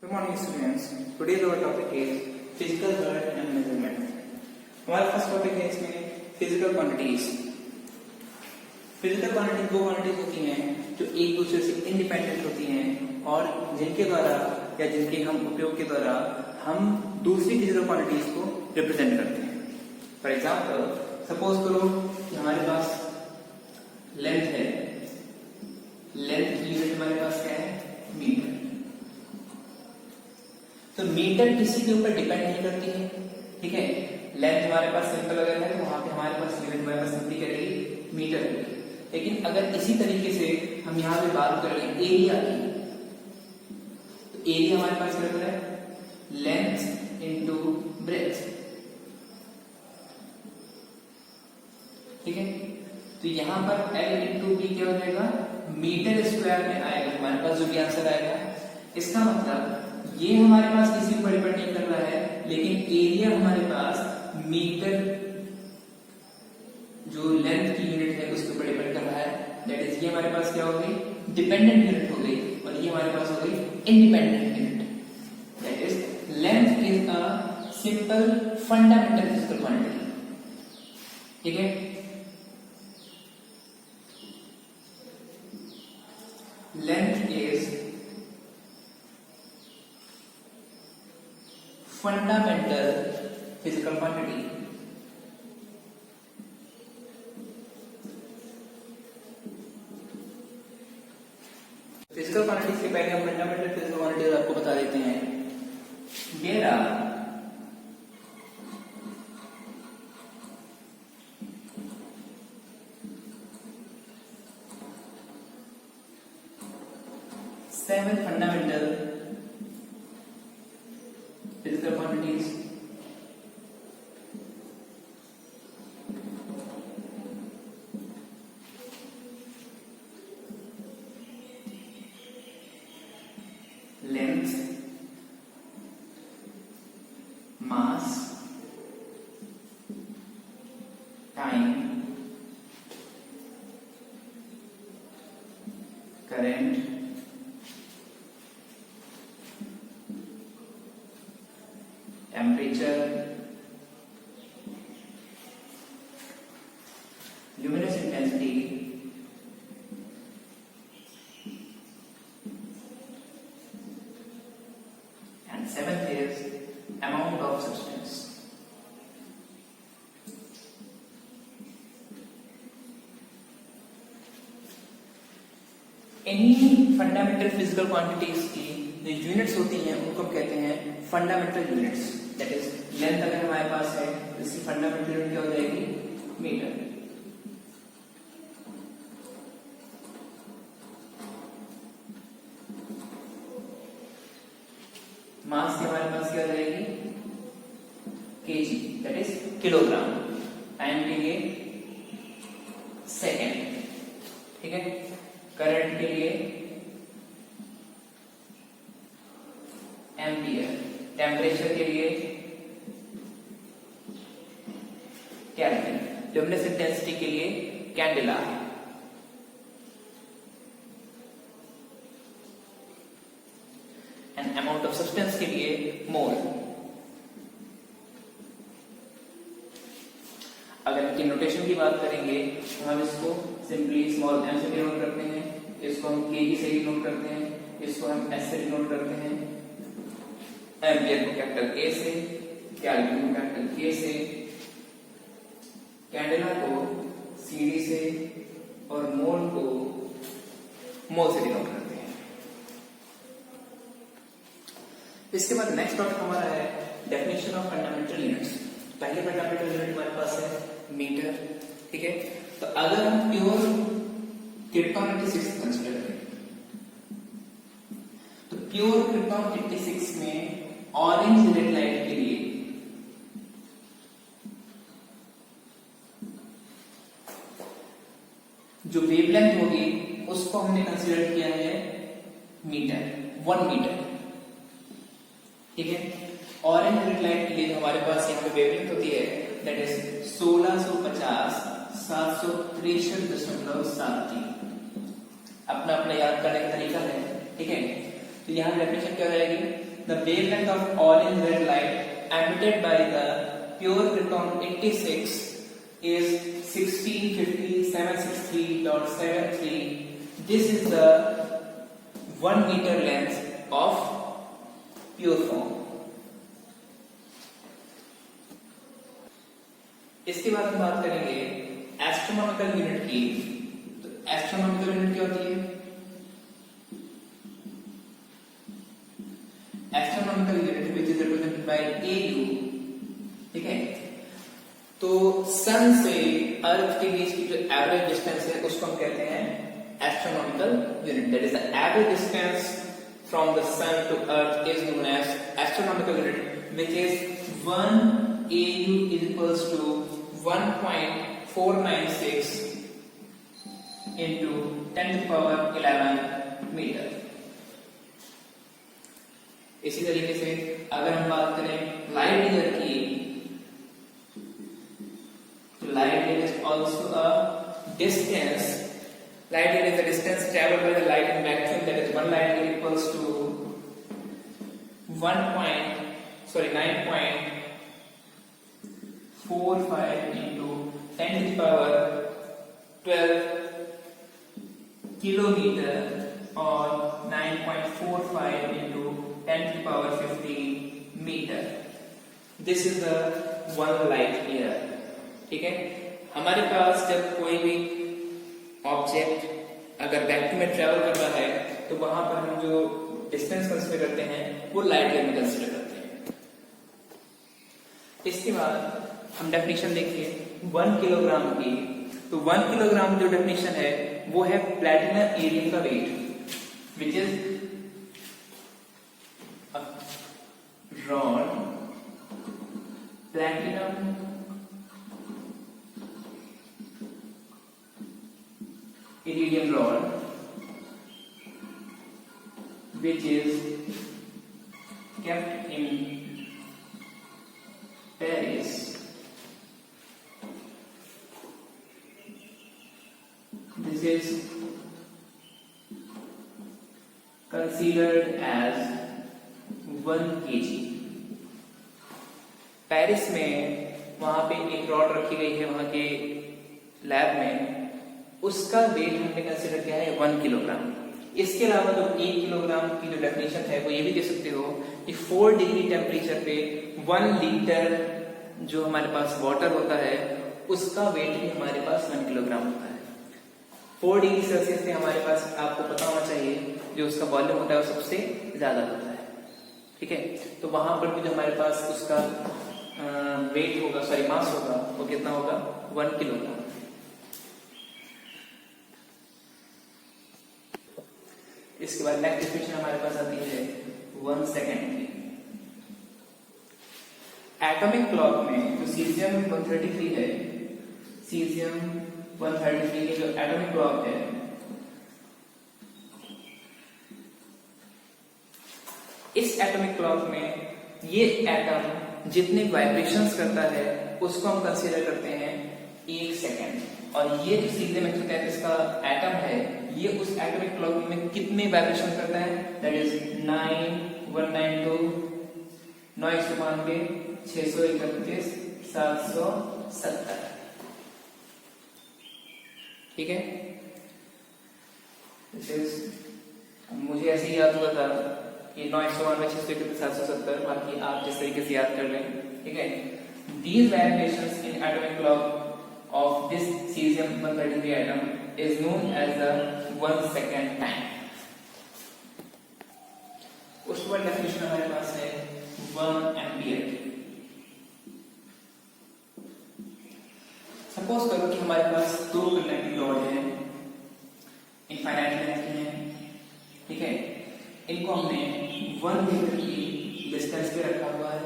Good morning students. Today's our topic is physical world and measurement. हमारा first topic है इसमें physical quantities. Physical quantities वो quantities होती हैं जो एक दूसरे से इंडिपेंडेंट होती हैं और जिनके द्वारा या जिनके हम उपयोग के द्वारा हम दूसरी फिजिकल क्वांटिटीज को रिप्रेजेंट करते हैं. फॉर एग्जाम्पल सपोज करो कि हमारे पास लेंथ है. लेंथ की यूनिट हमारे पास क्या है? मीटर. तो मीटर किसी के ऊपर डिपेंड नहीं करती है. ठीक है, लेंथ हमारे पास सिंपल अगर है तो वहां पे हमारे पास यूनिट हमारे पास सिंपली क्या रहेगी? मीटर रहेगी. लेकिन अगर इसी तरीके से हम यहाँ पे बात कर रहे हैं एरिया की, तो एरिया हमारे पास क्या होता है? Length into breadth. ठीक है, तो यहाँ पर L इंटू बी क्या हो जाएगा? मीटर स्क्वायर में आएगा हमारे पास जो भी आंसर आएगा. इसका मतलब ये हमारे पास किसी पर डिपेंड नहीं कर रहा है, लेकिन एरिया हमारे पास मीटर जो लेंथ की यूनिट है उसके ऊपर डिपेंड कर रहा है. दैट इज ये हमारे पास क्या हो गई? डिपेंडेंट यूनिट हो गई और ये हमारे पास हो गई independent unit. That is length is a simple fundamental physical quantity. ठीक है, length is fundamental physical quantity. Physical quantity से पहले हम फंडामेंटल फिजिकल क्वांटिटी आपको बता देते हैं. There are seven fundamental physical quantities. Length, mass, time, current, temperature, luminous intensity, and seventh is amount of substance. Any fundamental physical quantities की जो units होती हैं उनको हम कहते हैं fundamental units. That is length अगर हमारे पास है तो इसकी फंडामेंटल यूनिट क्या हो जाएगी? मीटर. मास की हमारे पास क्या हो जाएगी? KG. That is kilogram. Time के लिए सेकेंड. ठीक है, करंट के लिए एम्पियर. टेम्परेचर के लिए केल्विन. ल्यूमिनस इंटेंसिटी के लिए candela. And amount of substance के लिए मोल. अगर इनकी नोटेशन की बात करेंगे तो हम इसको सिंपली स्मॉल एम से डिनोट करते हैं, इसको हम केजी से डिनोट करते हैं, इसको हम एस से डिनोट करते हैं, एम्पियर को कैपिटल ए से, केल्विन को कैपिटल के से, कैंडेला को सीडी से और मोल को मोल से डिनोट करते हैं. इसके बाद नेक्स्ट टॉपिक हमारा है डेफिनेशन ऑफ फंडामेंटल यूनिट्स. पहले फंडामेंटल यूनिट हमारे पास है मीटर. ठीक है, तो अगर हम प्योर क्रिप्टॉन 86 कंसीडर करें तो प्योर क्रिप्टॉन 86 में ऑरेंज रेड लाइट के लिए जो वेवलेंथ होगी उसको हमने कंसीडर किया है मीटर, 1 मीटर. ठीक है, ऑरेंज रेड लाइट के लिए हमारे पास यहाँ पे वेवलेंथ होती है दैट इज 1650 763.73. अपना अपना याद करने का तरीका है. ठीक है, तो यहाँ डेफिनेशन क्या रहेगी? the wavelength of orange red light emitted by the pure krypton 86 is 1650.763.73. This is the 1 meter length of pure form. इसके बाद हम बात करेंगे एस्ट्रोनॉमिकल यूनिट की। तो एस्ट्रोनॉमिकल यूनिट क्या होती है? Astronomical unit which is represented by AU। ठीक है, तो सन से अर्थ के बीच की जो एवरेज डिस्टेंस है उसको हम कहते हैं astronomical unit. That is the average distance from the sun to earth is known as astronomical unit, which is 1 AU is equals to 1.496 into 10 to the power 11 metre. इसी तरीके से अगर हम बात करें लाइट ईयर की, तो light year is also a distance. Light year is the distance travelled by the light in vacuum, that is 1 light year equals to 9.45 into 10 to the power 12 kilometer or 9.45 into 10 to the power 15 meter. This is the 1 light year. ठीक है, हमारे पास जब कोई भी object अगर vacuum में travel कर रहा है तो वहां पर हम जो डिस्टेंस कंसीडर करते हैं वो लाइट ईयर में कंसीडर करते हैं। इसके बाद हम डेफिनेशन देखिए 1 किलोग्राम की। तो 1 किलोग्राम जो डेफिनेशन है वो है प्लैटिनम एरियम का weight, which is rod platinum iridium rod which is kept in Paris this is considered as 1 kg। Paris में वहां पे एक रॉड रखी गई है वहां के लैब में, उसका वेट हमने कंसीडर किया है 1 किलोग्राम। इसके अलावा जो 1 किलोग्राम की जो डेफिनेशन है वो ये भी दे सकते हो कि 4 डिग्री टेम्परेचर पे 1 लीटर जो हमारे पास वाटर होता है उसका वेट भी हमारे पास 1 किलोग्राम होता है। 4 डिग्री सेल्सियस पे हमारे पास आपको पता होना चाहिए जो उसका वॉल्यूम होता है वो सबसे ज्यादा होता है। ठीक है, तो वहां पर भी जो हमारे पास उसका वेट होगा, सॉरी मास होगा, वो कितना होगा? 1 किलोग्राम। इसके बाद नेक्स्ट डेफिनेशन हमारे पास आती है 1 सेकेंड की। एटॉमिक क्लॉक में जो सीजियम 133 है, सीजियम 133 की जो एटॉमिक क्लॉक है, इस एटॉमिक क्लॉक में ये एटम जितने वाइब्रेशंस करता है उसको हम कंसीडर करते हैं 1 सेकेंड। और ये जो सीजियम 133 का एटम है ये उस एटॉमिक क्लॉक में कितने वाइब्रेशन करता है? That is 9 192 992 631 770। ठीक है, मुझे ऐसे ही याद हुआ था कि 992 631 770, बाकी आप जिस तरीके से याद कर लें। ठीक है, these variations in atomic clock of this cesium 133 atom is known as the 1 second time। उसके बाद डेफिनेशन हमारे पास है 1 एम्पियर। सपोज करो कि हमारे पास 2 कंडक्टिंग रॉड है, इनफाइनाइट लेंथ की है। ठीक है, इनको हमने 1 मीटर की डिस्टेंस पे रखा हुआ है।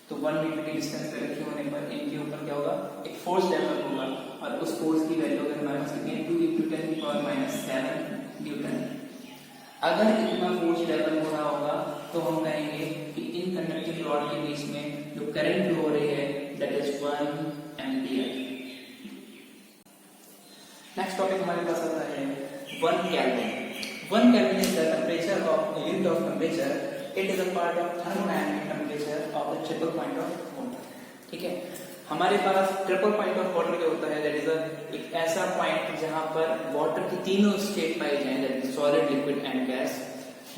तो 1 मीटर की डिस्टेंस पे रखे होने पर इनके ऊपर क्या होगा? एक फोर्स डेवलप होगा और उस फोर्स की वैल्यू अगर हमारे पास कितनी है? 2 × 10⁻⁷ न्यूटन। अगर इतना फोर्स डेवलप हो रहा होगा तो हम कहेंगे कि इन कंडक्टिंग रॉड के बीच में जो करंट हो रही है that is 1 ampere. Next topic हमारे पास आता है 1 kelvin. 1 kelvin is the temperature of unit of temperature it is a part of thermodynamic temperature of the triple point of water. ठीक है, हमारे पास ट्रिपल पॉइंट ऑफ वाटर क्या होता है, that is एक ऐसा पॉइंट जहां पर वाटर की तीनों स्टेट पाई जाए, that is solid, liquid and gas,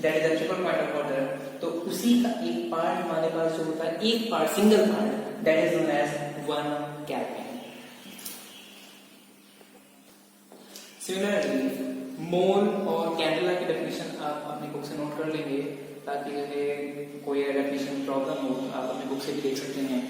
that is the triple point of water. तो उसी का एक पार्ट हमारे पास जो होता है, एक part, single part, that is known as one kelvin. Similarly mole और कैंडेला की डेफिनेशन आप अपनी बुक से नोट कर लेंगे, ताकि अगर कोई डेफिनेशन प्रॉब्लम हो तो आप अपनी बुक से भी देख सकते हैं।